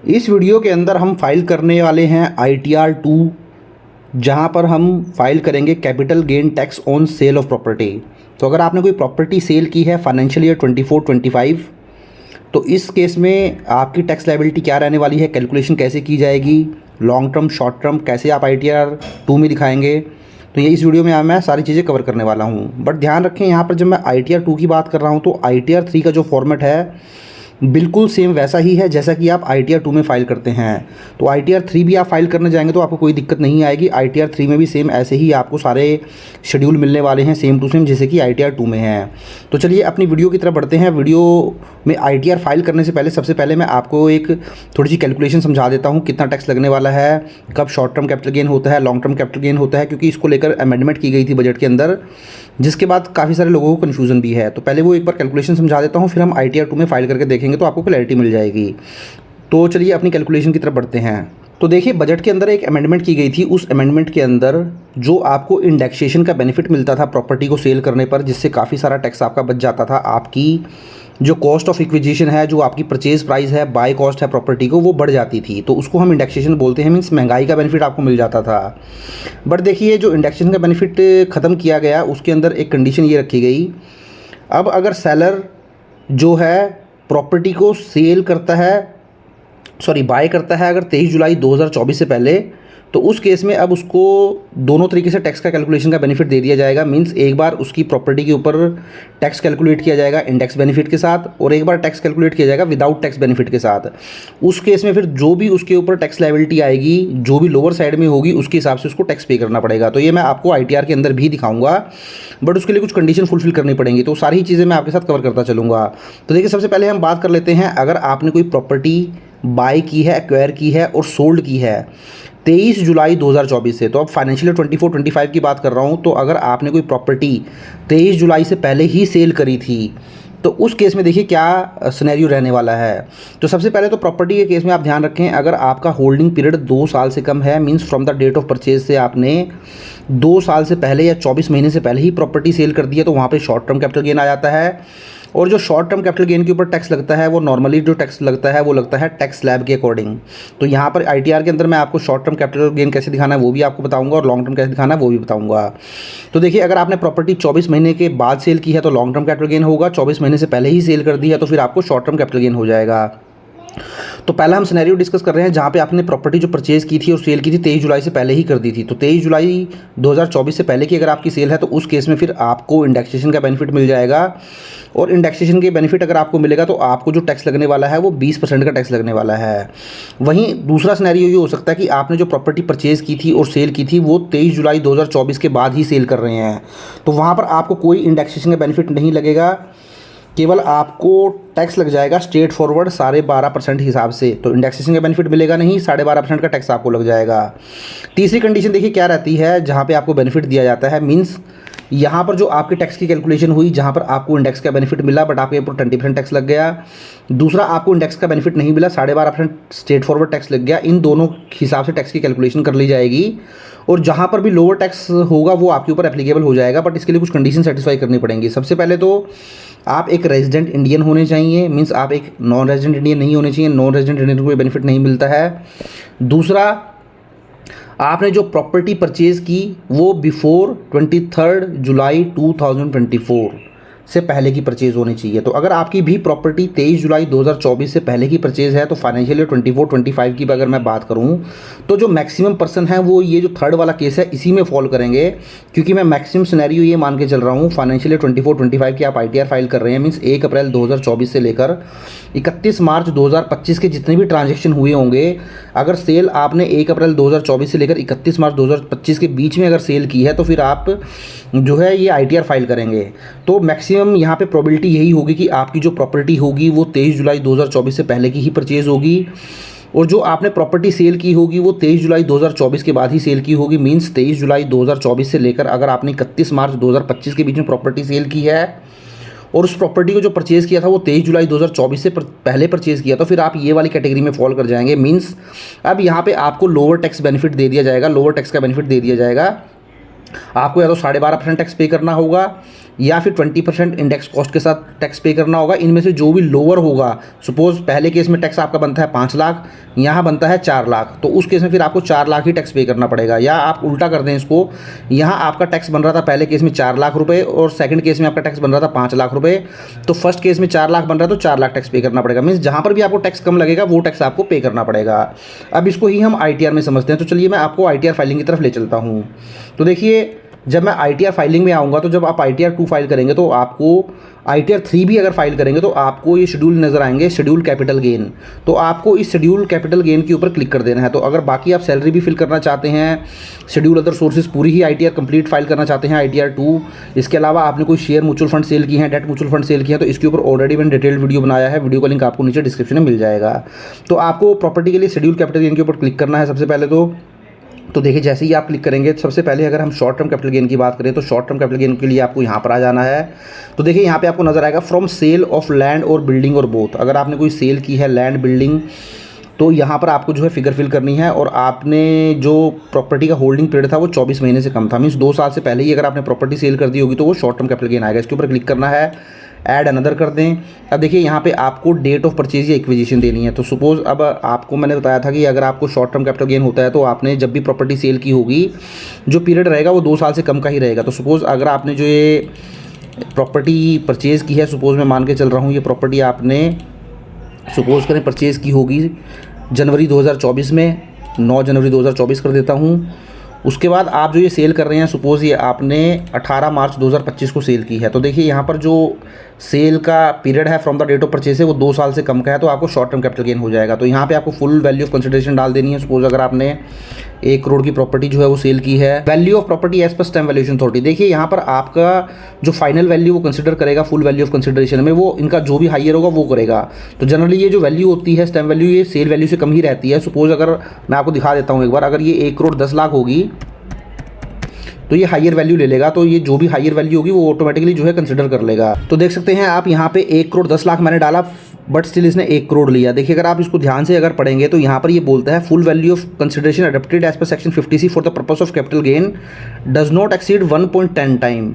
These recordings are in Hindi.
इस वीडियो के अंदर हम फाइल करने वाले हैं ITR 2, जहां पर हम फाइल करेंगे capital gain tax on sale of property. तो अगर आपने कोई प्रॉपर्टी सेल की है फाइनेंशियल ईयर 24-25, तो इस केस में आपकी टैक्स लायबिलिटी क्या रहने वाली है, कैलकुलेशन कैसे की जाएगी, लॉन्ग टर्म शॉर्ट टर्म कैसे आप ITR 2 में दिखाएंगे, तो ये इस वीडियो में मैं सारी चीज़ें कवर करने वाला हूँ। बट ध्यान रखें, यहाँ पर जब मैं ITR 2 की बात कर रहा हूँ तो ITR 3 का जो फॉर्मेट है बिल्कुल सेम वैसा ही है जैसा कि आप ITR 2 में फ़ाइल करते हैं। तो ITR 3 भी आप फाइल करने जाएंगे तो आपको कोई दिक्कत नहीं आएगी। ITR 3 में भी सेम ऐसे ही आपको सारे शेड्यूल मिलने वाले हैं, सेम टू सेम जैसे कि ITR 2 में है। तो चलिए अपनी वीडियो की तरफ बढ़ते हैं। वीडियो में ITR फाइल करने से पहले सबसे पहले मैं आपको एक थोड़ी सी कैलकुलेशन समझा देता हूँ, कितना टैक्स लगने वाला है, कब शॉर्ट टर्म कैपिटल गेन होता है, लॉन्ग टर्म कैपिटल गेन होता है, क्योंकि इसको लेकर अमेंडमेंट की गई थी बजट के अंदर, जिसके बाद काफ़ी सारे लोगों को कन्फ्यूज़न भी है। तो पहले वो एक बार कैलकुलेशन समझा देता हूँ, फिर हम ITR 2 में फाइल करके देखेंगे तो आपको क्लैरिटी मिल जाएगी। तो चलिए अपनी कैलकुलेशन की तरफ बढ़ते हैं। तो देखिए, बजट के अंदर एक अमेंडमेंट की गई थी। उस अमेंडमेंट के अंदर जो आपको इंडेक्सेशन का बेनिफिट मिलता था प्रॉपर्टी को सेल करने पर, जिससे काफ़ी सारा टैक्स आपका बच जाता था, आपकी जो कॉस्ट ऑफ इक्विजिशन है, जो आपकी परचेज प्राइस है, बाय कॉस्ट है प्रॉपर्टी को, वो बढ़ जाती थी। तो उसको हम इंडेक्सेशन बोलते हैं, मीन्स महंगाई का बेनिफिट आपको मिल जाता था। बट देखिए, जो इंडेक्सेशन का बेनिफिट ख़त्म किया गया उसके अंदर एक कंडीशन ये रखी गई, अब अगर सेलर जो है प्रॉपर्टी को सेल करता है, बाय करता है अगर 23 जुलाई 2024 से पहले, तो उस केस में अब उसको दोनों तरीके से टैक्स का कैलकुलेशन का बेनिफिट दे दिया जाएगा। मींस एक बार उसकी प्रॉपर्टी के ऊपर टैक्स कैलकुलेट किया जाएगा इंडेक्स बेनिफिट के साथ, और एक बार टैक्स कैलकुलेट किया जाएगा विदाउट टैक्स बेनिफिट के साथ। उस केस में फिर जो भी उसके ऊपर टैक्स लायबिलिटी आएगी, जो भी लोअर साइड में होगी, उसके हिसाब से उसको टैक्स पे करना पड़ेगा। तो ये मैं आपको ITR के अंदर भी दिखाऊंगा, बट उसके लिए कुछ कंडीशन फुलफिल करनी पड़ेंगी। तो सारी चीज़ें मैं आपके साथ कवर करता चलूँगा। तो देखिए, सबसे पहले हम बात कर लेते हैं, अगर आपने कोई प्रॉपर्टी बाय की है, एक्वायर की है और सोल्ड की है 23 जुलाई 2024 से, तो अब फाइनेंशियल ईयर 24-25 की बात कर रहा हूँ, तो अगर आपने कोई प्रॉपर्टी 23 जुलाई से पहले ही सेल करी थी, तो उस केस में देखिए क्या सिनेरियो रहने वाला है। तो सबसे पहले तो प्रॉपर्टी के केस में आप ध्यान रखें, अगर आपका होल्डिंग पीरियड 2 साल से कम है, means from the date of purchase से आपने 2 साल से पहले या 24 महीने से पहले ही प्रॉपर्टी सेल कर दी है, तो वहाँ पे शॉर्ट टर्म कैपिटल गेन आ जाता है। और जो शॉर्ट टर्म कैपिटल गेन के ऊपर टैक्स लगता है, वो नॉर्मली जो टैक्स लगता है वो लगता है टैक्स स्लैब के अकॉर्डिंग। तो यहाँ पर ITR के अंदर मैं आपको शॉर्ट टर्म कैपिटल गेन कैसे दिखाना है वो भी आपको बताऊंगा, और लॉन्ग टर्म कैसे दिखाना है वो भी बताऊंगा। तो देखिए, अगर आपने प्रॉपर्टी 24 महीने के बाद सेल की है तो लॉन्ग टर्म कैपिटल गेन होगा, 24 महीने से पहले ही सेल कर दी है तो फिर आपको शॉर्ट टर्म कैपिटल गेन हो जाएगा। तो पहला हम सिनेरियो डिस्कस कर रहे हैं जहाँ पे आपने प्रॉपर्टी जो परचेज की थी और सेल की थी 23 जुलाई से पहले ही कर दी थी। तो 23 जुलाई 2024 से पहले की अगर आपकी सेल है तो उस केस में फिर आपको इंडेक्सेशन का बेनिफिट मिल जाएगा, और इंडेक्सेशन के बेनिफिट अगर आपको मिलेगा तो आपको जो टैक्स लगने वाला है वो 20% का टैक्स लगने वाला है। वहीं दूसरा सिनेरियो ये हो सकता है कि आपने जो प्रॉपर्टी परचेज की थी और सेल की थी वो 23 जुलाई 2024 के बाद ही सेल कर रहे हैं, तो वहाँ पर आपको कोई इंडेक्सेशन का बेनिफिट नहीं लगेगा, केवल आपको टैक्स लग जाएगा स्ट्रेट फॉरवर्ड 12.5% हिसाब से। तो इंडेक्सेशन का बेनिफिट मिलेगा नहीं, 12.5% का टैक्स आपको लग जाएगा। तीसरी कंडीशन देखिए क्या रहती है जहाँ पे आपको बेनिफिट दिया जाता है, मींस यहाँ पर जो आपके टैक्स की कैलकुलेशन हुई, जहाँ पर आपको इंडेक्स का बेनिफिट मिला बट आपके ऊपर 20% टैक्स लग गया, दूसरा आपको इंडेक्स का बेनिफिट नहीं मिला, 12.5% स्ट्रेट फॉरवर्ड टैक्स लग गया, इन दोनों हिसाब से टैक्स की कैलकुलेशन कर ली जाएगी, और जहाँ पर भी लोअर टैक्स होगा वो आपके ऊपर एप्लीकेबल हो जाएगा। बट इसके लिए कुछ कंडीशन सेटिस्फाई करनी पड़ेंगी। सबसे पहले तो आप एक रेजिडेंट इंडियन होने चाहिए, मींस आप एक नॉन रेजिडेंट इंडियन नहीं होने चाहिए, नॉन रेजिडेंट इंडियन को कोई बेनिफिट नहीं मिलता है। दूसरा, आपने जो प्रॉपर्टी परचेज की वो बिफोर 23 जुलाई 2024 से पहले की परचेज़ होनी चाहिए। तो अगर आपकी भी प्रॉपर्टी 23 जुलाई 2024 से पहले की परचेज़ है तो फाइनेंशियल ईयर 24-25 की अगर मैं बात करूं तो जो मैक्सिमम पर्सन है वो ये जो थर्ड वाला केस है इसी में फॉल करेंगे, क्योंकि मैं मैक्सिमम सिनेरियो ये मान के चल रहा हूं फाइनेंशियल ईयर 24-25 की आप ITR फाइल कर रहे हैं, मीन्स 1 अप्रैल 2024 से लेकर 31 मार्च 2025 के जितने भी ट्रांजेक्शन हुए होंगे, अगर सेल आपने 1 अप्रैल 2024 से लेकर 31 मार्च 2025 के बीच में अगर सेल की है तो फिर आप जो है ये ITR फाइल करेंगे। तो मैक्सिमम यहाँ पे प्रोबेबिलिटी यही होगी कि आपकी जो प्रॉपर्टी होगी वो 23 जुलाई 2024 से पहले की ही परचेज़ होगी, और जो आपने प्रॉपर्टी सेल की होगी वो 23 जुलाई 2024 के बाद ही सेल की होगी। मींस 23 जुलाई 2024 से लेकर अगर आपने 31 मार्च 2025 के बीच में प्रॉपर्टी सेल की है और उस प्रॉपर्टी को जो परचेज़ किया था वो 23 जुलाई 2024 से पहले परचेज़ किया, तो फिर आप ये वाली कैटेगरी में फॉल कर जाएंगे। मींस अब यहाँ पे आपको लोअर टैक्स बेनिफिट दे दिया जाएगा, लोअर टैक्स का बेनिफिट दे दिया जाएगा। आपको या तो 12.5% टैक्स पे करना होगा या फिर 20% इंडेक्स कॉस्ट के साथ टैक्स पे करना होगा। इनमें से जो भी लोअर होगा, सपोज पहले केस में टैक्स आपका बनता है 5 लाख, यहाँ बनता है 4 लाख, तो उस केस में फिर आपको 4 लाख ही टैक्स पे करना पड़ेगा। या आप उल्टा कर दें इसको, यहाँ आपका टैक्स बन रहा था पहले केस में 4 लाख रुपए और सेकंड केस में आपका टैक्स बन रहा था 5 लाख रुपए, तो फर्स्ट केस में 4 लाख बन रहा है तो 4 लाख टैक्स पे करना पड़ेगा। मीन्स जहाँ पर भी आपको टैक्स कम लगेगा वो टैक्स आपको पे करना पड़ेगा। अब इसको ही हम ITR में समझते हैं, तो चलिए मैं आपको ITR फाइलिंग की तरफ ले चलता हूँ। तो देखिए, जब मैं ITR फाइलिंग में आऊँगा तो जब आप ITR 2 फाइल करेंगे तो आपको ITR 3 भी अगर फाइल करेंगे तो आपको ये शेड्यूल नज़र आएंगे, शेड्यूल कैपिटल गेन। तो आपको इस शेड्यूल कैपिटल गेन के ऊपर क्लिक कर देना है। तो अगर बाकी आप सैलरी भी फिल करना चाहते हैं, शेड्यूल अदर सोर्सेज पूरी ही ITR कंप्लीट फाइल करना चाहते हैं ITR 2, इसके अलावा आपने कोई शेयर म्यूचुअल फंड सेल की है, डेट म्यूचुअल फंड सेल की है, तो इसके ऊपर ऑलरेडी मैंने डिटेल्ड वीडियो बनाया है, वीडियो का लिंक आपको नीचे डिस्क्रिप्शन में मिल जाएगा। तो आपको प्रॉपर्टी के लिए शेड्यूल कैपिटल गेन के ऊपर क्लिक करना है सबसे पहले। तो देखिए, जैसे ही आप क्लिक करेंगे, सबसे पहले अगर हम शॉर्ट टर्म कैपिटल गेन की बात करें तो शॉर्ट टर्म कैपिटल गेन के लिए आपको यहाँ पर आ जाना है। तो देखिए, यहाँ पे आपको नजर आएगा फ्रॉम सेल ऑफ लैंड और बिल्डिंग और बोथ। अगर आपने कोई सेल की है लैंड बिल्डिंग तो यहाँ पर आपको जो है फिगर फिल करनी है, और आपने जो प्रॉपर्टी का होल्डिंग पीरियड था वो 24 महीने से कम था, मीन्स 2 साल से पहले ही अगर आपने प्रॉपर्टी सेल कर दी होगी तो वो शॉर्ट टर्म कैपिटल गेन आएगा। इसके ऊपर क्लिक करना है, ऐड अनदर कर दें। अब देखिए, यहाँ पे आपको डेट ऑफ परचेज या एक्विजिशन देनी है। तो सपोज़ अब आपको मैंने बताया था कि अगर आपको शॉर्ट टर्म कैपिटल गेन होता है तो आपने जब भी प्रॉपर्टी सेल की होगी जो पीरियड रहेगा वो 2 साल से कम का ही रहेगा। तो सपोज़ अगर आपने जो ये प्रॉपर्टी परचेज़ की है, सपोज़ मैं मान के चल रहा हूँ ये प्रॉपर्टी आपने सपोज़ करें परचेज़ की होगी जनवरी 2024 में, 9 जनवरी 2024 कर देता हूँ। उसके बाद आप जो ये सेल कर रहे हैं, सपोज़ ये आपने 18 मार्च 2025 को सेल की है, तो देखिए यहाँ पर जो सेल का पीरियड है from the date of purchase है वो 2 साल से कम का है, तो आपको शॉर्ट टर्म कैपिटल गेन हो जाएगा। तो यहाँ पे आपको फुल वैल्यू ऑफ कंसिडरेशन डाल देनी है। सपोज अगर आपने 1 करोड़ की प्रॉपर्टी जो है वो सेल की है, value of property as per stamp valuation authority. देखिए, यहाँ पर आपका जो फाइनल वैल्यू वो कंसिडर करेगा फुल वैल्यू ऑफ कंसिडरेशन में, वो इनका जो भी हाइयर होगा वो करेगा। तो जनरली ये जो वैल्यू होती है स्टैम्प वैल्यू, ये सेल वैल्यू से कम ही रहती है। सपोज अगर मैं आपको दिखा देता हूँ एक बार, अगर ये 1 करोड़ 10 लाख होगी तो ये हायर वैल्यू ले लेगा, तो ये जो भी हायर वैल्यू होगी वो ऑटोमेटिकली जो है कंसिडर कर लेगा। तो देख सकते हैं आप यहाँ पे 1 करोड़ 10 लाख मैंने डाला, बट स्टिल इसने 1 करोड़ लिया। देखिए, अगर आप इसको ध्यान से अगर पढ़ेंगे तो यहाँ पर ये बोलता है full value of consideration adopted as per section 50C for the purpose of capital gain does not exceed 1.10 time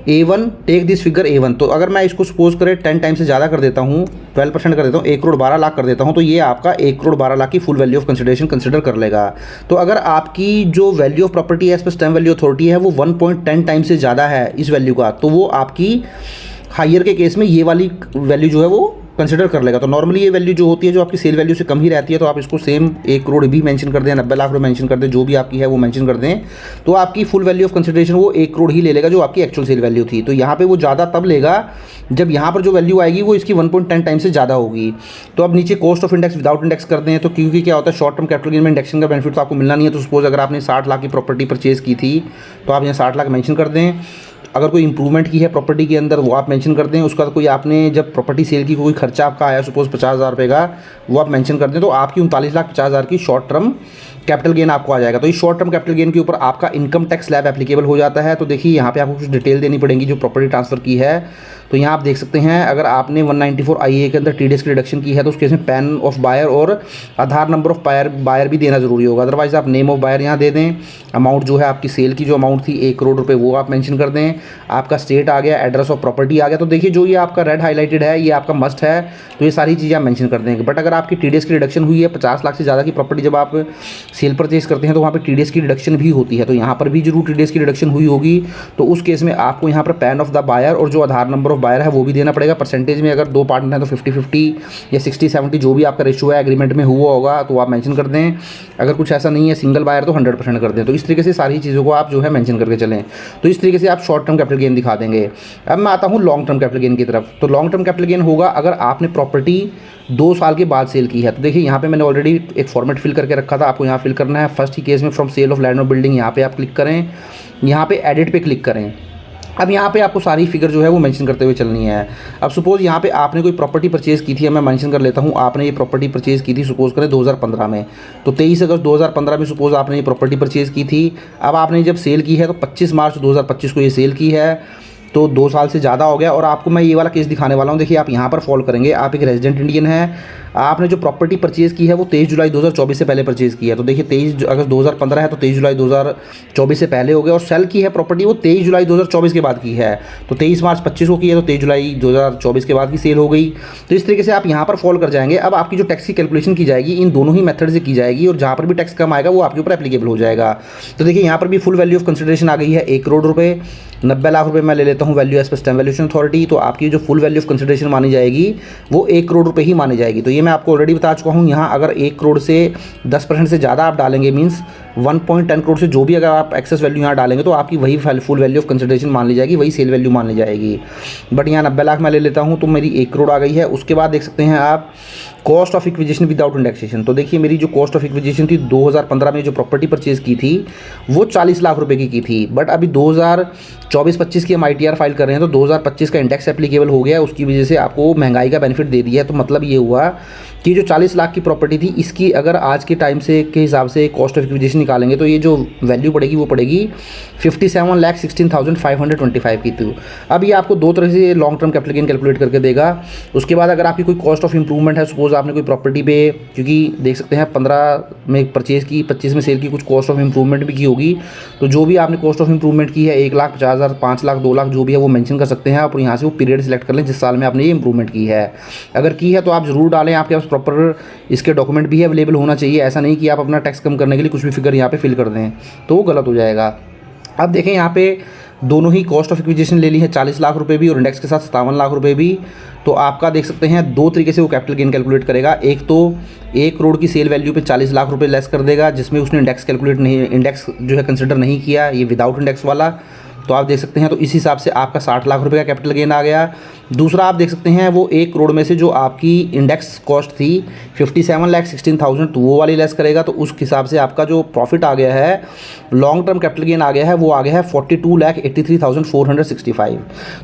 A1 take this figure A1। तो अगर मैं इसको सपोज करें 10 टाइम से ज़्यादा कर देता हूँ, 12% कर देता हूँ, 1 करोड़ 12 लाख कर देता हूँ, तो ये आपका 1 करोड़ 12 लाख की full value of consideration consider कर लेगा। तो अगर आपकी जो value of property as per stamp value authority है वो 1.10 टाइम से ज़्यादा है इस वैल्यू का, तो वो आपकी हायर के केस में ये वाली वैल्यू जो है वो कंसिडर कर लेगा। तो नॉर्मली ये वैल्यू जो होती है जो आपकी सेल वैल्यू से कम ही रहती है, तो आप इसको सेम 1 करोड़ भी मेंशन कर दें, 90 लाख रुपए मेंशन कर दें, जो भी आपकी है वो मेंशन कर दें, तो आपकी फुल वैल्यू ऑफ कंसिडरेशन वो 1 करोड़ ही ले लेगा जो आपकी एक्चुअल सेल वैल्यू थी। तो यहाँ पे वो ज़्यादा तब लेगा जब यहाँ पर जो वैल्यू आएगी वो इसकी 1.10 टाइम से ज़्यादा होगी। तो अब नीचे cost of index without index कर दें, तो क्योंकि क्या होता है शॉर्ट टर्म कैपिटल गेन में इंडेक्शन का बेनिफिट तो आपको मिलना नहीं है। तो सपोज अगर आपने 60 लाख की प्रॉपर्टी परचेज की थी तो आप यहाँ 60 लाख मेंशन कर दें। अगर कोई इंप्रूवमेंट की है प्रॉपर्टी के अंदर वो आप मेंशन कर दें। उसका कोई आपने जब प्रॉपर्टी सेल की कोई खर्चा आपका आया सपोज 50,000 रुपये का, वो आप मेंशन कर दें, तो आपकी 39,50,000 की शॉर्ट टर्म कैपिटल गेन आपको आ जाएगा। तो इस शॉर्ट टर्म कैपिटल गेन के ऊपर आपका इनकम टैक्स स्लैब एप्लीकेबल हो जाता है। तो देखिए, यहाँ पे आपको कुछ डिटेल देनी पड़ेगी जो प्रॉपर्टी ट्रांसफर की है। तो यहाँ आप देख सकते हैं, अगर आपने 194 IA के अंदर TDS की रिडक्शन की है तो उस केस में पैन ऑफ बायर और आधार नंबर ऑफ बायर भी देना जरूरी होगा। अदरवाइज आप नेम ऑफ बायर यहाँ दे दें। अमाउंट जो है आपकी सेल की जो अमाउंट थी 1 करोड़ रुपए वो आप मेंशन कर दें। आपका स्टेट आ गया, एड्रेस ऑफ प्रॉपर्टी आ गया। तो देखिए, जो ये आपका रेड हाईलाइटेड है ये आपका मस्ट है, तो ये सारी चीज़ें आप मेंशन कर देंगे। बट अगर आपकी TDS की रिडक्शन हुई है 50 लाख से ज़्यादा की प्रॉपर्टी जब आप सेल परचेज करते हैं तो वहाँ पर TDS की रिडक्शन भी होती है, तो यहाँ पर भी जरूर TDS की रिडक्शन हुई होगी। तो उस केस में आपको यहाँ पर पैन ऑफ द बायर और जो आधार नंबर ऑफ बायर है वो भी देना पड़ेगा। परसेंटेज में अगर 2 पार्टनर हैं तो 50-50 या 60-70 जो भी आपका रेशियो है एग्रीमेंट में हुआ होगा तो आप मेंशन कर दें। अगर कुछ ऐसा नहीं है सिंगल बायर तो 100% कर दें। तो इस तरीके से सारी चीज़ों को आप जो है मेंशन करके चलें। तो इस तरीके से आप शॉर्ट टर्म कैपिटल गेन दिखा देंगे। अब मैं आता हूँ लॉन्ग टर्म कैपिटल गेन की तरफ। तो लॉन्ग टर्म कैपिटल गेन होगा अगर आपने प्रॉपर्टी 2 साल के बाद सेल की है। तो देखिए, यहाँ पे मैंने ऑलरेडी एक फॉर्मेट फिल करके रखा था, आपको यहाँ फिल करना है। फर्स्ट ही केस में फ्रॉम सेल ऑफ लैंड और बिल्डिंग यहाँ पे आप क्लिक करें, यहाँ पे एडिट पे क्लिक करें। अब यहाँ पे आपको सारी फिगर जो है वो मेंशन करते हुए चलनी है। अब सपोज़ यहाँ पे आपने कोई प्रॉपर्टी परचेज़ की थी, मैं मेंशन कर लेता हूँ, आपने ये प्रॉपर्टी परचेज़ की थी सपोज़ करें 2015 में। तो 23 अगस्त 2015 में सपोज़ आपने ये प्रॉपर्टी परचेज़ की थी। अब आपने जब सेल की है तो 25 मार्च 2025 को ये सेल की है। तो 2 साल से ज़्यादा हो गया। और आपको मैं ये वाला केस दिखाने वाला हूँ। देखिए आप यहाँ पर फॉलो करेंगे, आप एक रेजिडेंट इंडियन हैं, आपने जो प्रॉपर्टी परचेज़ की है वो 23 जुलाई 2024 से पहले परचेज़ की है। तो देखिए 23 अगस्त 2015 है तो 23 जुलाई 2024 से पहले हो गया। और सेल की है प्रॉपर्टी वो 23 जुलाई 2024 के बाद की है, तो 23 मार्च 25 को की है तो 23 जुलाई 2024 के बाद की सेल हो गई। तो इस तरीके से आप यहाँ पर फॉलो कर जाएंगे। अब आपकी जो टैक्स की कैलकुलेशन की जाएगी इन दोनों ही मेथड से की जाएगी, और जहाँ पर भी टैक्स कम आएगा वो आपके ऊपर एप्लीकेबल हो जाएगा। तो देखिए यहाँ पर भी फुल वैल्यू ऑफ कंसिडरेशन आ गई है 1 करोड़ रुपये, 90 लाख रुपए मैं ले लेता हूँ value as per stamp valuation authority. तो आपकी जो फुल वैल्यू ऑफ कंसिडरेशन मानी जाएगी वो 1 करोड़ रुपए ही मानी जाएगी। तो ये मैं आपको ऑलरेडी बता चुका हूँ। यहाँ अगर 1 करोड़ से 10% से ज़्यादा आप डालेंगे, मीन्स 1.10 करोड़ से जो भी अगर आप एक्सेस वैल्यू यहाँ डालेंगे तो आपकी वही फुल वैल्यू ऑफ कंसिडरेशन मान ली जाएगी, वही सेल वैल्यू मान ली जाएगी। बट यहाँ 90 लाख मैं ले लेता हूँ तो मेरी 1 करोड़ आ गई है। उसके बाद देख सकते हैं आप cost of acquisition without indexation. तो देखिए मेरी जो कॉस्ट ऑफ इक्विजिशन थी 2015 में जो प्रॉपर्टी परचेज़ की थी वो 40 लाख रुपए की थी। बट अभी 2024-25 की हम ITR फाइल कर रहे हैं तो 2025 का इंडेक्स एप्लीकेबल हो गया, उसकी वजह से आपको महंगाई का बेनिफिट दे दिया है। तो मतलब ये हुआ कि जो 40 लाख की प्रॉपर्टी थी इसकी अगर आज के टाइम से के हिसाब से कॉस्ट ऑफ इक्विजिशन निकालेंगे तो ये जो वैल्यू पड़ेगी वो पड़ेगी 57,16,525 की। थी अब ये आपको दो तरह से long term capital gain calculate करके देगा। उसके बाद अगर आपकी कोई कॉस्ट ऑफ इंप्रूवमेंट है, सपोज आपने कोई प्रॉपर्टी पे, क्योंकि देख सकते हैं 15 में परचेज़ की, 25 में सेल की, कुछ कॉस्ट ऑफ इंप्रूवमेंट भी की होगी। तो जो भी आपने कॉस्ट ऑफ इंप्रूवमेंट की है 1,50,000, 5 लाख, 2 लाख जो भी है वो मेंशन कर सकते हैं आप, और यहाँ से वो पीरियड सेलेक्ट कर लें जिस साल में आपने ये इंप्रूवमेंट की है। अगर की है तो आप ज़रूर डालें, आपके पास प्रॉपर इसके डॉक्यूमेंट भी अवेलेबल होना चाहिए। ऐसा नहीं कि आप अपना टैक्स कम करने के लिए कुछ भी फिगर यहाँ पे फिल कर दें तो वो गलत हो जाएगा। अब देखें यहाँ पे दोनों ही कॉस्ट ऑफ इक्विजिशन ले ली है 40 लाख रुपए भी और इंडेक्स के साथ 57 लाख रुपए भी। तो आपका देख सकते हैं दो तरीके से वो कैपिटल गेन कैलकुलेट करेगा। एक तो 1 करोड़ की सेल वैल्यू पे 40 लाख रुपए लेस कर देगा, जिसमें उसने इंडेक्स कैलकुलेट नहीं, इंडेक्स जो है कंसिडर नहीं किया, ये विदाउट इंडेक्स वाला। तो आप देख सकते हैं तो इस हिसाब से आपका 60 लाख रुपए का कैपिटल गेन आ गया। दूसरा आप देख सकते हैं वो 1 करोड़ में से जो आपकी इंडेक्स कॉस्ट थी 57,16,000 तो वो वाली लेस करेगा। तो उस हिसाब से आपका जो प्रॉफिट आ गया है, लॉन्ग टर्म कैपिटल गेन आ गया है, वो आ गया है 42,83,465।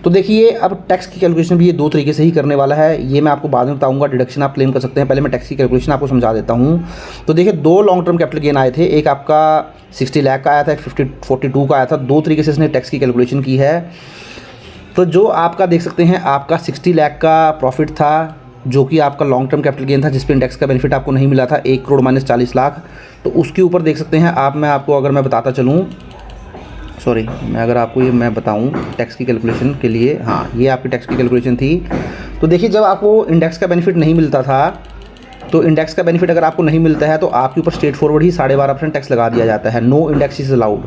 तो देखिए अब टैक्स की कैलकुलेशन भी ये दो तरीके से ही करने वाला है, ये मैं आपको बाद में बताऊंगा। डिडक्शन आप क्लेम कर सकते हैं, पहले मैं टैक्स की कैलकुलेशन आपको समझा देता हूँ। तो देखिए दो लॉन्ग टर्म कैपिटल गेन आए थे, एक आपका 60 लाख का आया था, एक 42 का आया था। दो तरीके से इसने टैक्स की कैलकुलेशन की है। तो जो आपका देख सकते हैं आपका 60 लाख का प्रॉफिट था, जो कि आपका लॉन्ग टर्म कैपिटल गेन था, जिस पे इंडेक्स का बेनिफिट आपको नहीं मिला था, 1 करोड़ माइनस 40 लाख। तो उसके ऊपर देख सकते हैं आप, मैं आपको अगर मैं बताता चलूँ, सॉरी मैं अगर आपको ये मैं बताऊँ टैक्स की कैलकुलेशन के लिए, हाँ ये आपकी टैक्स की कैलकुलेशन थी। तो देखिए जब आपको इंडेक्स का बेनिफिट नहीं मिलता था, तो इंडेक्स का बेनिफिट अगर आपको नहीं मिलता है तो आपके ऊपर स्ट्रेट फॉरवर्ड ही 12.5% टैक्स लगा दिया जाता है, नो इंडेक्स इज अलाउड।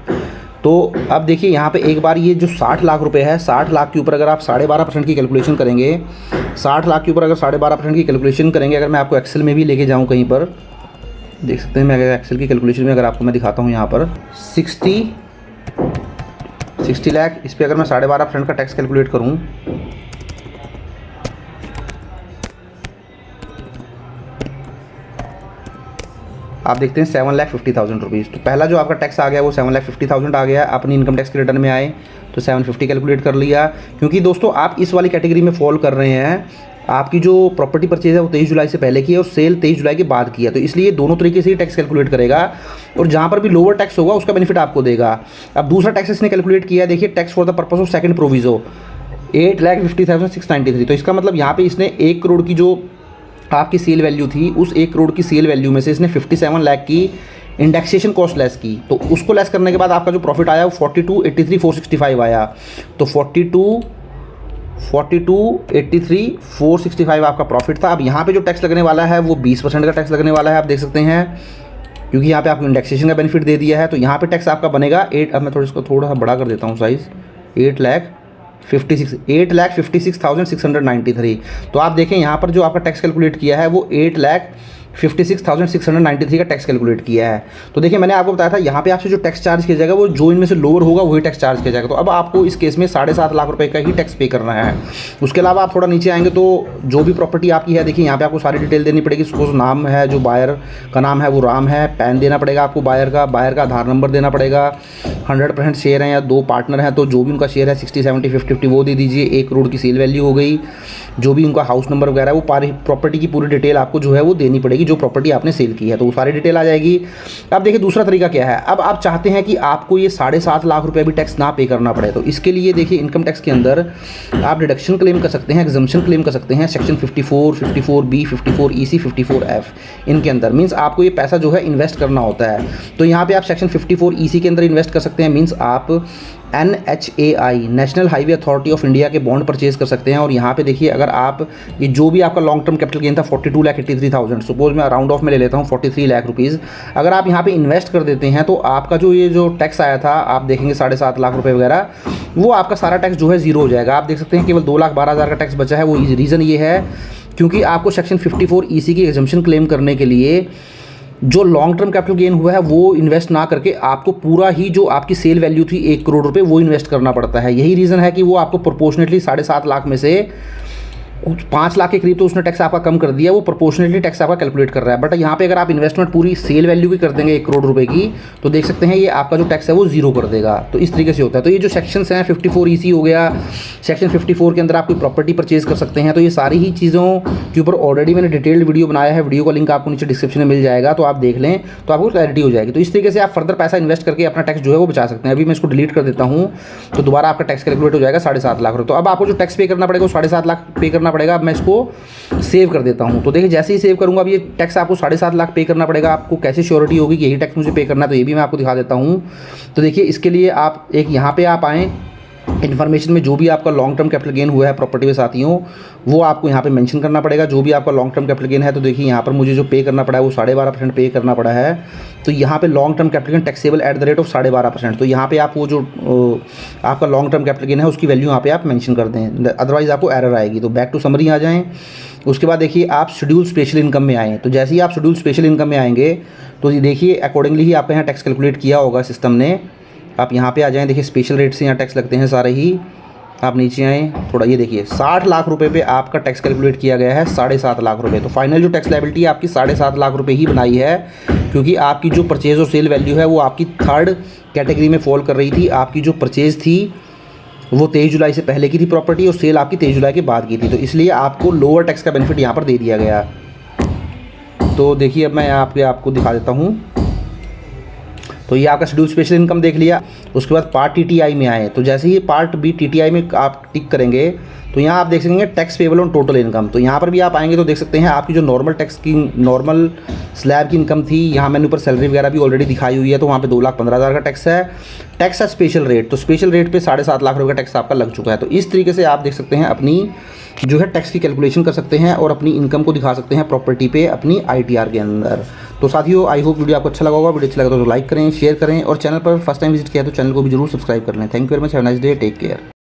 तो अब देखिए यहाँ पे एक बार ये जो 60 लाख रुपए है, 60 लाख के ऊपर अगर आप 12.5% की कैलकुलेशन करेंगे, 60 लाख के ऊपर अगर 12.5% की कैलकुलेशन करेंगे, अगर मैं आपको एक्सेल में भी लेके जाऊँ कहीं पर, देख सकते हैं मैं अगर एक्सेल की कैलकुलेशन में अगर आपको मैं दिखाता हूँ यहाँ पर 60 लाख, इस पर अगर मैं 12.5% का टैक्स कैलकुलेट करूँ, आप देखते हैं 7,50,000 रुपीज़। तो पहला जो आपका टैक्स आ गया वो 7,50,000 आ गया। अपनी इनकम टैक्स के रिटर्न में आए तो 750 कैलकुलेट कर लिया। क्योंकि दोस्तों आप इस वाली कैटेगरी में फॉल कर रहे हैं, आपकी जो प्रॉपर्टी परचेज है वो 23 जुलाई से पहले की है और सेल 23 जुलाई के बाद की है, तो इसलिए दोनों तरीके से ही टैक्स कैलकुलेट करेगा और जहाँ पर भी लोअर टैक्स होगा उसका बेनिफिट आपको देगा। अब दूसरा टैक्स इसने कैलकुलेट किया है, देखिए tax for the purpose of second proviso 8,50,693। तो इसका मतलब यहाँ पे इसने 1 करोड़ की जो आपकी सेल वैल्यू थी, उस 1 करोड़ की सेल वैल्यू में से इसने 57 लाख की इंडेक्सेशन कॉस्ट लेस की। तो उसको लेस करने के बाद आपका जो प्रॉफिट आया वो 42,83,465 आया। तो 42,83,465 आपका प्रॉफिट था। अब यहाँ पे जो टैक्स लगने वाला है वो 20% का टैक्स लगने वाला है, आप देख सकते हैं, क्योंकि यहाँ पे आपको इंडेक्सेशन का बेनिफिट दे दिया है। तो यहाँ पे टैक्स आपका बनेगा 8, अब मैं इसको थोड़ा सा बड़ा कर देता हूँ साइज़, 8,56,693। तो आप देखें यहाँ पर जो आपका टैक्स कैलकुलेट किया है वो 8,56,693 का टैक्स कैलकुलेट किया है। तो देखिए मैंने आपको बताया था यहाँ पे आपसे जो टैक्स चार्ज किया जाएगा वो जो इनमें से लोअर होगा वही टैक्स चार्ज किया जाएगा। तो अब आपको इस केस में 7.5 लाख रुपए का ही टैक्स पे करना है। उसके अलावा आप थोड़ा नीचे आएंगे तो जो भी प्रॉपर्टी आपकी है, देखिए यहाँ पे आपको सारी डिटेल देनी पड़ेगी। सपोज नाम है, जो बायर का नाम है वो राम है, पैन देना पड़ेगा आपको बायर का आधार नंबर देना पड़ेगा, 100% शेयर है या 2 पार्टनर हैं तो जो भी उनका शेयर है 60, 70, 50 वो दे दीजिए। 1 करोड़ की सेल वैल्यू हो गई, जो भी उनका हाउस नंबर वगैरह है, वो प्रॉपर्टी की पूरी डिटेल आपको जो है वो देनी पड़ेगी जाएगी जो प्रॉपर्टी आपने सेल की है, तो वो सारी डिटेल आ जाएगी। अब देखिए दूसरा तरीका क्या है, अब आप चाहते हैं कि आपको ये 7.5 लाख रुपये भी टैक्स ना पे करना पड़े, तो इसके लिए देखिए इनकम टैक्स के अंदर आप डिडक्शन क्लेम कर सकते हैं, एग्जम्पशन क्लेम कर सकते हैं सेक्शन 54, 54B, 54EC, 54F, इनके अंदर मीन्स आपको ये पैसा जो है इन्वेस्ट करना होता है। तो यहाँ पे आप सेक्शन 54EC के अंदर इन्वेस्ट कर सकते हैं, मीन्स आप NHAI national highway authority of India के बॉन्ड परचेज कर सकते हैं। और यहाँ पे देखिए अगर आप ये जो भी आपका लॉन्ग टर्म कैपिटल गेन था 42,83,000, सपोज मैं राउंड ऑफ में ले लेता हूँ 43 लाख रुपीज़, अगर आप यहाँ पे इन्वेस्ट कर देते हैं तो आपका जो टैक्स आया था आप देखेंगे 7.5 लाख रुपये वगैरह, वो आपका सारा टैक्स जो है जीरो हो जाएगा। आप देख सकते हैं केवल 2,12,000 का टैक्स बचा है। वो रीज़न ये है क्योंकि आपको सेक्शन 54EC की एग्जम्पशन क्लेम करने के लिए जो लॉन्ग टर्म कैपिटल गेन हुआ है वो इन्वेस्ट ना करके आपको पूरा ही जो आपकी सेल वैल्यू थी 1 करोड़ रुपए वो इन्वेस्ट करना पड़ता है। यही रीज़न है कि वो आपको प्रोपोर्शनेटली 7.5 लाख में से 5 लाख के करीब तो उसने टैक्स आपका कम कर दिया, वो प्रोपोर्शनेटली टैक्स आपका कैलकुलेट कर रहा है। बट यहाँ पे अगर आप इन्वेस्टमेंट पूरी सेल वैल्यू की कर देंगे 1 करोड़ रुपए की, तो देख सकते हैं ये आपका जो टैक्स है वो जीरो कर देगा। तो इस तरीके से होता है। तो ये जो सेक्शंस हैं 54EC हो गया, सेक्शन 54 के अंदर आप कोई प्रॉपर्टी परचेज कर सकते हैं, तो ये सारी ही चीज़ों के ऊपर ऑलरेडी मैंने डिटेल्ड वीडियो बनाया है, वीडियो का लिंक आपको नीचे डिस्क्रिप्शन में मिल जाएगा, तो आप देख लें तो आपको क्लैरिटी हो जाएगी। तो इस तरीके से आप फर्दर पैसा इन्वेस्ट करके अपना टैक्स जो है वो बचा सकते हैं। अभी मैं इसको डिलीट कर देता हूँ तो दोबारा आपका टैक्स कैलकुलेट हो जाएगा 7.5 लाख रुपये। तो अब आपको जो टैक्स पे करना पड़ेगा वो 7.5 लाख पे करना पड़ेगा। अब मैं इसको सेव कर देता हूं, तो देखिए जैसे ही सेव करूंगा अब ये टैक्स आपको 7.5 लाख पे करना पड़ेगा। आपको कैसे श्योरिटी होगी कि यही टैक्स मुझे पे करना है, तो ये भी मैं आपको दिखा देता हूं। तो देखिए इसके लिए आप एक यहाँ पे आप आएँ, इन्फॉर्मेशन में जो भी आपका लॉन्ग टर्म कैपिटल गेन हुआ है प्रॉपर्टी में साथियों, वो आपको यहाँ पे मेंशन करना पड़ेगा जो भी आपका लॉन्ग टर्म कैपिटल गेन है। तो देखिए यहाँ पर मुझे जो पे करना पड़ा है वो 12.5% पे करना पड़ा है। तो यहाँ पे long term capital gain taxable at the rate of 12.5%। तो यहाँ पे आप वो जो आपका लॉन्ग टर्म कैपिटल गेन है उसकी वैल्यू यहाँ पे आप मेंशन कर दें, अदरवाइज आपको एरर आएगी। तो बैक टू समरी आ जाएँ। उसके बाद देखिए आप शेड्यूल स्पेशल इनकम में आएँ, तो जैसे ही आप शेड्यूल स्पेशल इनकम में आएंगे तो ये देखिए अकॉर्डिंगली ही आपका यहाँ टैक्स कैलकुलेट किया होगा सिस्टम ने। आप यहाँ पे आ जाएँ, देखिए स्पेशल रेट से यहाँ टैक्स लगते हैं सारे ही। आप नीचे आएँ थोड़ा, ये देखिए 60 लाख रुपए पे आपका टैक्स कैलकुलेट किया गया है 7.5 लाख रुपए। तो फाइनल जो टैक्स लायबिलिटी आपकी 7.5 लाख रुपए ही बनाई है, क्योंकि आपकी जो परचेज और सेल वैल्यू है वो आपकी 3rd कैटेगरी में फॉल कर रही थी। आपकी जो परचेज थी वो 23 जुलाई से पहले की थी प्रॉपर्टी, और सेल आपकी 23 जुलाई के बाद की थी, तो इसलिए आपको लोअर टैक्स का बेनिफिट यहाँ पर दे दिया गया। तो देखिए अब मैं आपको दिखा देता हूँ। तो ये आपका शेड्यूल स्पेशल इनकम देख लिया। उसके बाद पार्ट TTI में आए, तो जैसे ही पार्ट B TTI में आप टिक करेंगे तो यहाँ आप देख सकेंगे tax payable on total income. तो यहाँ पर भी आप आएंगे तो देख सकते हैं आपकी जो नॉर्मल टैक्स की नॉर्मल स्लैब की इनकम थी, यहाँ मैंने ऊपर सैलरी वगैरह भी ऑलरेडी दिखाई हुई है, तो वहाँ पे 2,15,000 का टैक्स है। टैक्स है स्पेशल रेट, तो स्पेशल रेट पे 7.5 लाख रुपये का टैक्स आपका लग चुका है। तो इस तरीके से आप देख सकते हैं अपनी जो है टैक्स की कैलकुलेशन कर सकते हैं और अपनी इनकम को दिखा सकते हैं प्रॉपर्टी पे अपनी ITR के अंदर। तो साथियों आई होप वीडियो आपको अच्छा लगा होगा। वीडियो अच्छा लगा तो लाइक करें, शेयर करें, और चैनल पर फर्स्ट टाइम विजिट किया तो चैनल को भी जरूर सब्सक्राइब कर लें। Thank you very much, have a nice day, take care.